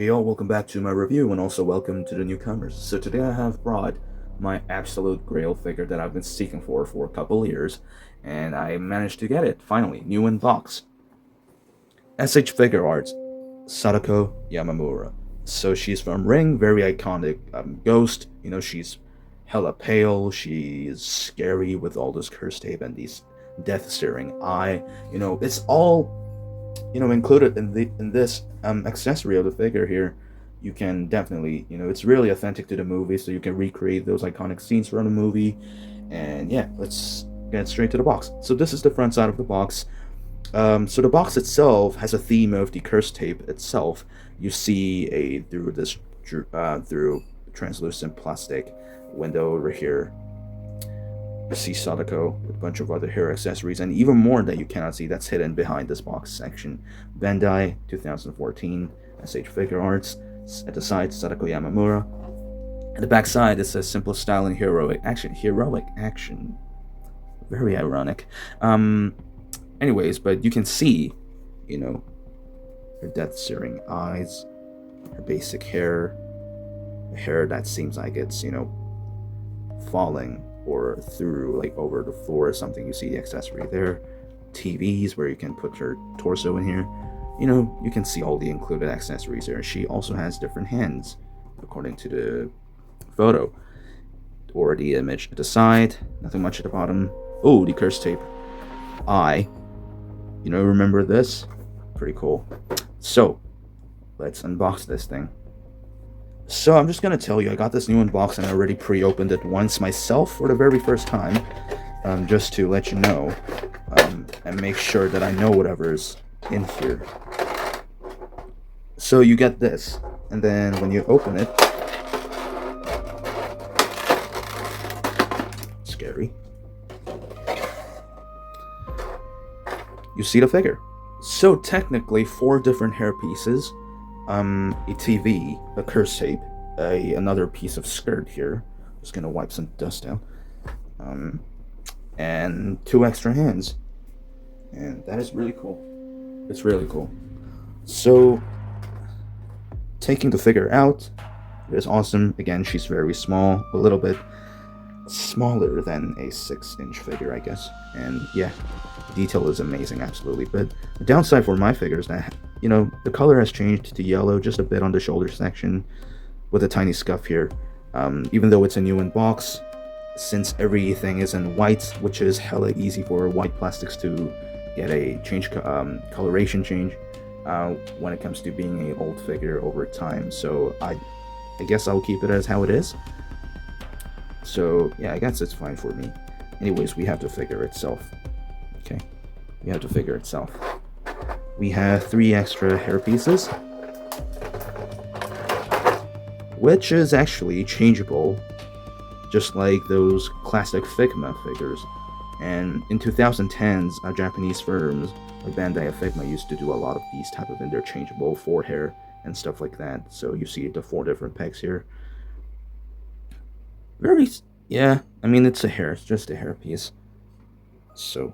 Hey y'all, welcome back to my review and also welcome to the newcomers. So today I have brought my absolute grail figure that I've been seeking for a couple years, and I managed to get it, finally, new in box. SH Figure Arts, Sadako Yamamura. So she's from Ring, very iconic ghost. She's hella pale, she's scary with all this curse tape and these death-staring eye. It's all included in this accessory of the figure here. You can definitely, it's really authentic to the movie, so you can recreate those iconic scenes from the movie. And yeah, let's get straight to the box. So this is the front side of the box. So the box itself has a theme of the curse tape itself. You see through translucent plastic window over here. You see Sadako with a bunch of other hair accessories, and even more that you cannot see that's hidden behind this box section. Bandai 2014 SH Figure Arts. At the side, Sadako Yamamura. At the back side, it says simple style and heroic action. Heroic action. Very ironic. Anyways, but you can see, her death-searing eyes, her basic hair, the hair that seems like it's, falling or through, like, over the floor or something. You see the accessory there. TVs where you can put her torso in here. You can see all the included accessories there. She also has different hands, according to the photo or the image. At the side, nothing much at the bottom. Oh, the curse tape. Remember this? Pretty cool. So, let's unbox this thing. So, I'm just gonna tell you, I got this new unbox and I already pre-opened it once myself for the very first time, just to let you know, and make sure that I know whatever's in here. So you get this, and then when you open it, scary, you see the figure. So technically 4 different hair pieces, a TV, a curse tape, another piece of skirt here, just gonna wipe some dust out, and 2 extra hands, and that is really cool. It's really cool. So taking the figure out, it is awesome. Again, she's very small, a little bit smaller than a 6-inch figure, I guess. And yeah, detail is amazing, absolutely. But the downside for my figure is that, the color has changed to yellow just a bit on the shoulder section with a tiny scuff here. Even though it's a new in box, since everything is in white, which is hella easy for white plastics to get a coloration change when it comes to being an old figure over time. So I guess I'll keep it as how it is. So yeah, I guess it's fine for me. Anyways, we have the figure itself. Okay, we have the figure itself. We have 3 extra hair pieces, which is actually changeable, just like those classic Figma figures. And in 2010s, Japanese firms like Bandai and Figma used to do a lot of these type of interchangeable 4 hair and stuff like that. So you see the 4 different pegs here. Yeah, I mean, it's a hair. It's just a hair piece. So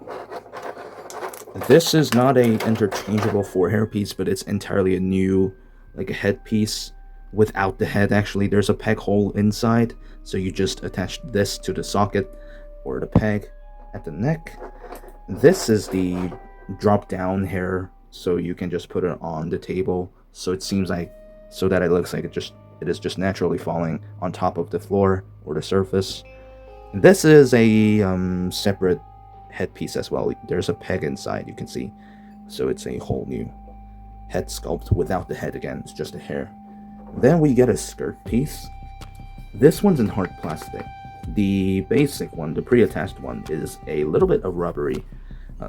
this is not a interchangeable 4 hair piece, but it's entirely a new, like a head piece without the head. Actually, there's a peg hole inside, so you just attach this to the socket or the peg at the neck. This is the drop down hair, so you can just put it on the table, so it seems like, so that it looks like it is just naturally falling on top of the floor or the surface. This is a separate headpiece as well. There's a peg inside, you can see, so it's a whole new head sculpt without the head. Again, it's just a hair. Then we get a skirt piece. This one's in hard plastic. The basic one, the pre-attached one, is a little bit of rubbery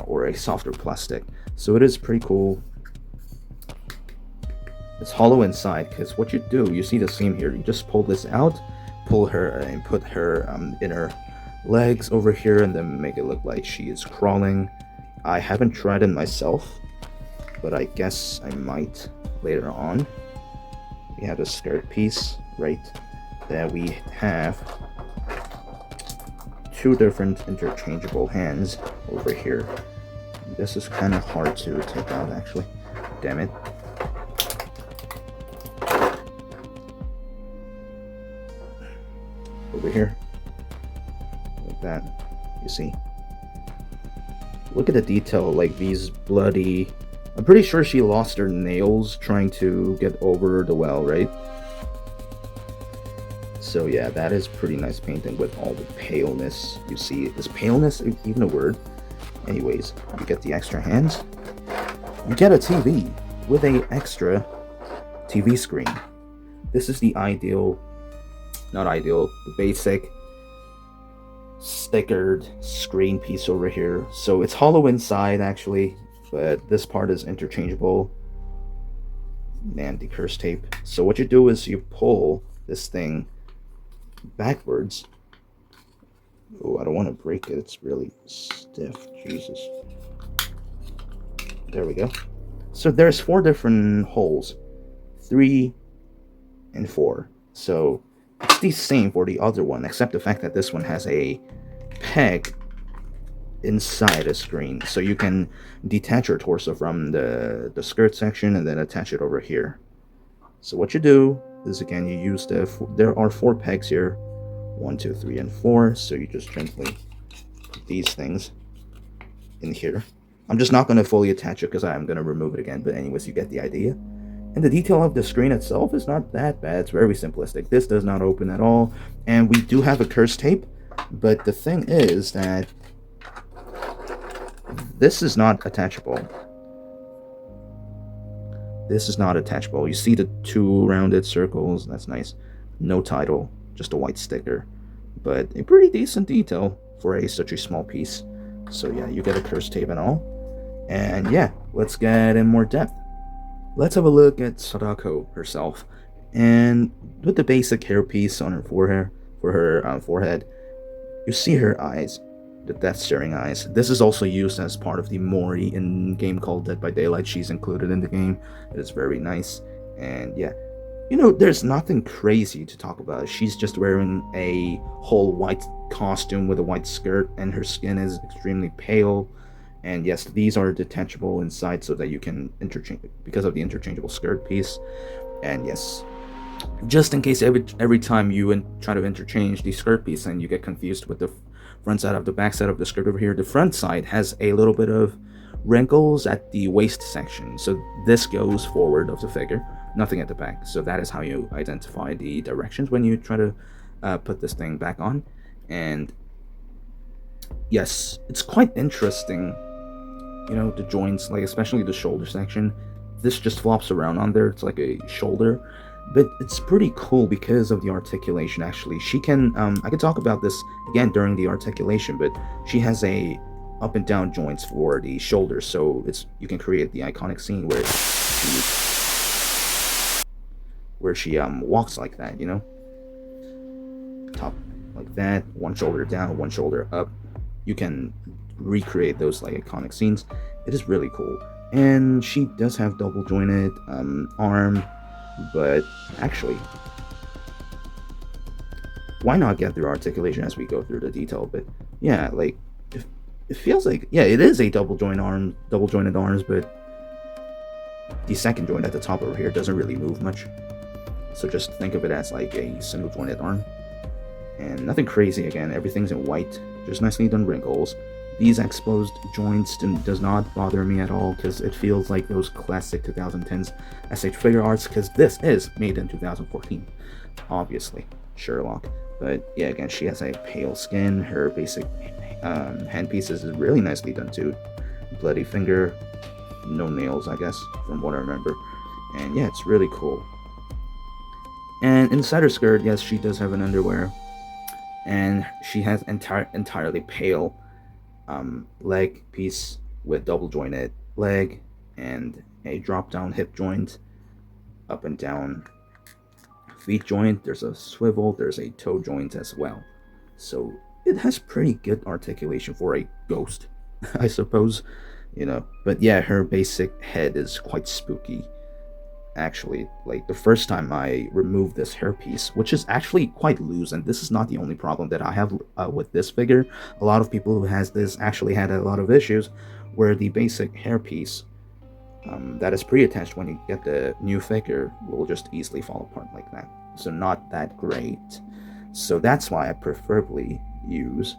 or a softer plastic, so it is pretty cool. It's hollow inside, because what you do, you see the seam here, you just pull this out, pull her and put her inner legs over here, and then make it look like she is crawling. I haven't tried it myself, but I guess I might later on. We have a skirt piece, right? Then we have 2 different interchangeable hands over here. This is kind of hard to take out, actually. Damn it. over here, like that. You see? Look at the detail, like these bloody... I'm pretty sure she lost her nails trying to get over the well, right? So yeah, that is pretty nice painting with all the paleness. You see, is paleness even a word? Anyways, you get the extra hands. You get a TV with a extra TV screen. This is the ideal, not ideal, the basic stickered screen piece over here. So it's hollow inside actually, but this part is interchangeable. Man, the curse tape. So what you do is you pull this thing backwards. Oh, I don't want to break it. It's really stiff. Jesus. There we go. So there's 4 different holes. 3 and 4. So it's the same for the other one, except the fact that this one has a peg inside a screen. So you can detach your torso from the skirt section and then attach it over here. So what you do is, again, you use there are 4 pegs here. 1, 2, 3, and 4. So you just gently put these things in here. I'm just not going to fully attach it because I'm going to remove it again. But anyways, you get the idea. And the detail of the screen itself is not that bad. It's very simplistic. This does not open at all. And we do have a curse tape. But the thing is that this is not attachable. This is not attachable. You see the 2 rounded circles. That's nice. No title. Just a white sticker. But a pretty decent detail for such a small piece. So yeah, you get a curse tape and all. And yeah, let's get in more depth. Let's have a look at Sadako herself. And with the basic hairpiece on her forehead, you see her eyes, the death-staring eyes. This is also used as part of the Mori in a game called Dead by Daylight. She's included in the game. It is very nice. And yeah, you know, there's nothing crazy to talk about. She's just wearing a whole white costume with a white skirt, and her skin is extremely pale. And yes, these are detachable inside so that you can interchange because of the interchangeable skirt piece. And yes, just in case every time you try to interchange the skirt piece and you get confused with the front side of the back side of the skirt over here, the front side has a little bit of wrinkles at the waist section. So this goes forward of the figure, nothing at the back. So that is how you identify the directions when you try to put this thing back on. And yes, it's quite interesting. You know, the joints, like especially the shoulder section, this just flops around on there. It's like a shoulder, but it's pretty cool because of the articulation. Actually, she can I could talk about this again during the articulation, but she has a up and down joints for the shoulders, so you can create the iconic scene where she walks like that, you know, top like that, one shoulder down, one shoulder up. You can recreate those like iconic scenes. It is really cool. And she does have double jointed arm, but actually, why not get through articulation as we go through the detail? But yeah, like it feels like, yeah, it is a double jointed arms, but the second joint at the top over here doesn't really move much. So just think of it as like a single jointed arm. And nothing crazy. Again, everything's in white, just nicely done wrinkles. These exposed joints does not bother me at all because it feels like those classic 2010s SH figure arts, because this is made in 2014, obviously, Sherlock. But yeah, again, she has a pale skin. Her basic hand pieces is really nicely done too. Bloody finger, no nails, I guess, from what I remember. And yeah, it's really cool. And inside her skirt, yes, she does have an underwear. And she has entirely pale leg piece with double jointed leg and a drop down hip joint, up and down feet joint. There's a swivel, there's a toe joint as well. So it has pretty good articulation for a ghost, I suppose, you know. But yeah, her basic head is quite spooky. Actually, like the first time I removed this hairpiece, which is actually quite loose, and this is not the only problem that I have with this figure. A lot of people who has this actually had a lot of issues where the basic hairpiece that is pre-attached when you get the new figure will just easily fall apart like that. So not that great. So that's why I preferably use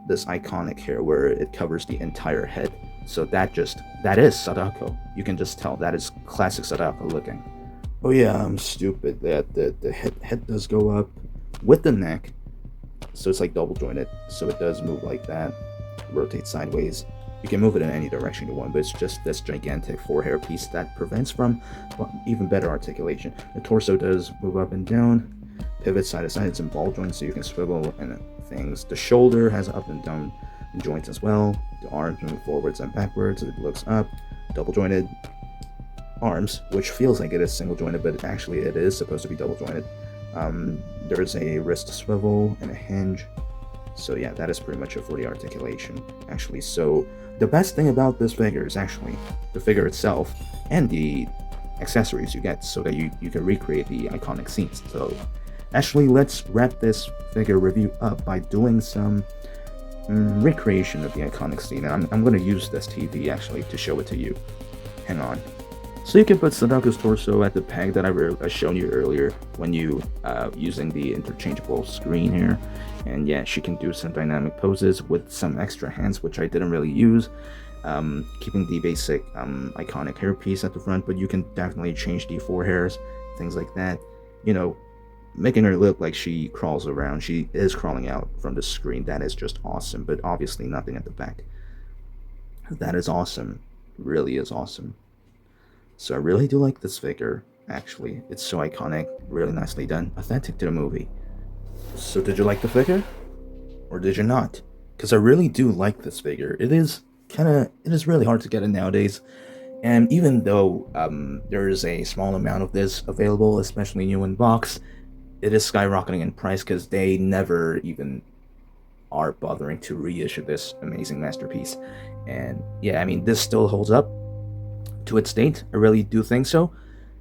this iconic here where it covers the entire head. So that is Sadako. You can just tell that is classic Sadako looking. Oh yeah, I'm stupid. That the head does go up with the neck, so it's like double jointed. So it does move like that, rotate sideways. You can move it in any direction you want, but it's just this gigantic 4-hair piece that prevents from even better articulation. The torso does move up and down, pivot side to side. It's in ball joints, so you can swivel and things. The shoulder has up and down joints as well. The arms move forwards and backwards. It looks up, double jointed arms, which feels like it is single jointed, but actually it is supposed to be double jointed. There's a wrist swivel and a hinge. So yeah, that is pretty much it for the articulation, actually. So the best thing about this figure is actually the figure itself and the accessories you get, so that you can recreate the iconic scenes. So actually, let's wrap this figure review up by doing some recreation of the iconic scene. And I'm going to use this TV actually to show it to you. Hang on. So you can put Sadako's torso at the peg that I shown you earlier when you using the interchangeable screen here. And yeah, she can do some dynamic poses with some extra hands, which I didn't really use. Keeping the basic iconic hairpiece at the front, but you can definitely change the 4 hairs, things like that. You know, making her look like she crawls around. She is crawling out from the screen. That is just awesome, but obviously nothing at the back. That is awesome. Really is awesome. So I really do like this figure, actually. It's so iconic, really nicely done, authentic to the movie. So did you like the figure? Or did you not? Because I really do like this figure. It is really hard to get it nowadays. And even though there is a small amount of this available, especially new in box, it is skyrocketing in price because they never even are bothering to reissue this amazing masterpiece. And yeah, I mean, this still holds up to its date. I really do think so.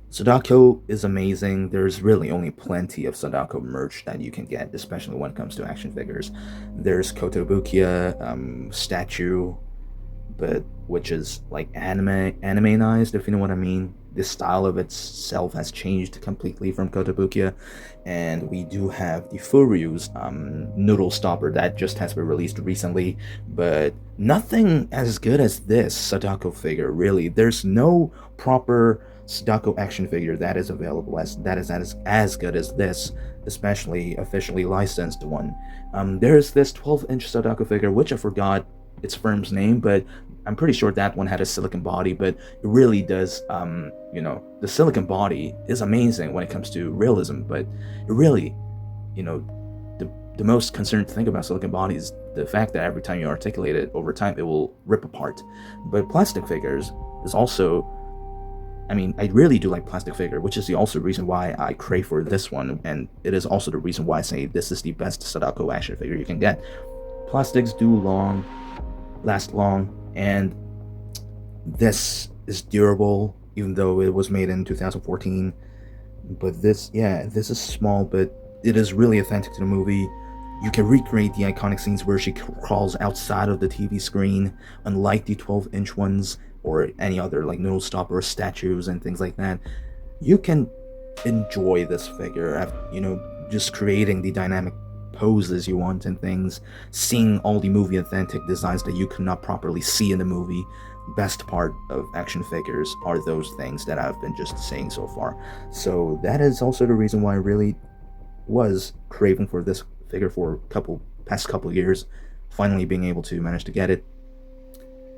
Sadako is amazing. There's really only plenty of Sadako merch that you can get, especially when it comes to action figures. There's Kotobukiya statue, but which is like animanized, if you know what I mean. The style of itself has changed completely from Kotobukiya, and we do have the Furyu's noodle stopper that just has been released recently, but nothing as good as this Sadako figure, really. There's no proper Sadako action figure that is available that is as good as this, especially officially licensed one. There's this 12-inch Sadako figure, which I forgot its firm's name, but I'm pretty sure that one had a silicon body, but it really does, the silicon body is amazing when it comes to realism, but it really, the most concerned thing about silicon body is the fact that every time you articulate it, over time, it will rip apart. But plastic figures is also, I really do like plastic figure, which is the also reason why I crave for this one, and it is also the reason why I say this is the best Sadako action figure you can get. Plastics do last long, and this is durable, even though it was made in 2014. But this is small, but it is really authentic to the movie. You can recreate the iconic scenes where she crawls outside of the TV screen, unlike the 12-inch ones or any other like noodle stopper statues and things like that. You can enjoy this figure, just creating the dynamic poses you want and things, seeing all the movie authentic designs that you could not properly see in the movie. Best part of action figures are those things that I've been just saying so far. So that is also the reason why I really was craving for this figure for past couple years. Finally being able to manage to get it,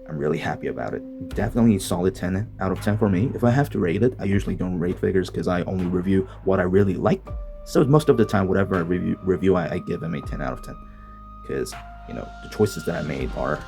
I'm really happy about it. Definitely solid 10 out of 10 for me. If I have to rate it, I usually don't rate figures because I only review what I really like. So most of the time, whatever I review, I give them a 10 out of 10. Because, the choices that I made are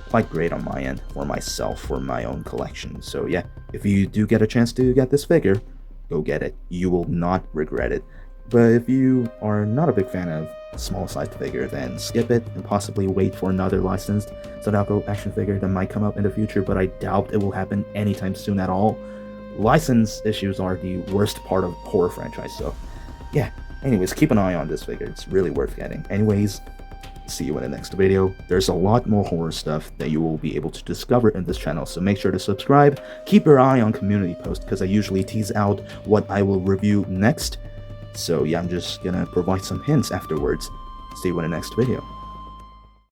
quite great on my end, for myself, for my own collection. So yeah, if you do get a chance to get this figure, go get it. You will not regret it. But if you are not a big fan of small sized figure, then skip it and possibly wait for another licensed Sadako action figure that might come up in the future, but I doubt it will happen anytime soon at all. License issues are the worst part of horror franchise, so yeah. Anyways, keep an eye on this figure. It's really worth getting. Anyways, see you in the next video. There's a lot more horror stuff that you will be able to discover in this channel, so make sure to subscribe. Keep your eye on community posts because I usually tease out what I will review next. So yeah, I'm just gonna provide some hints afterwards. See you in the next video.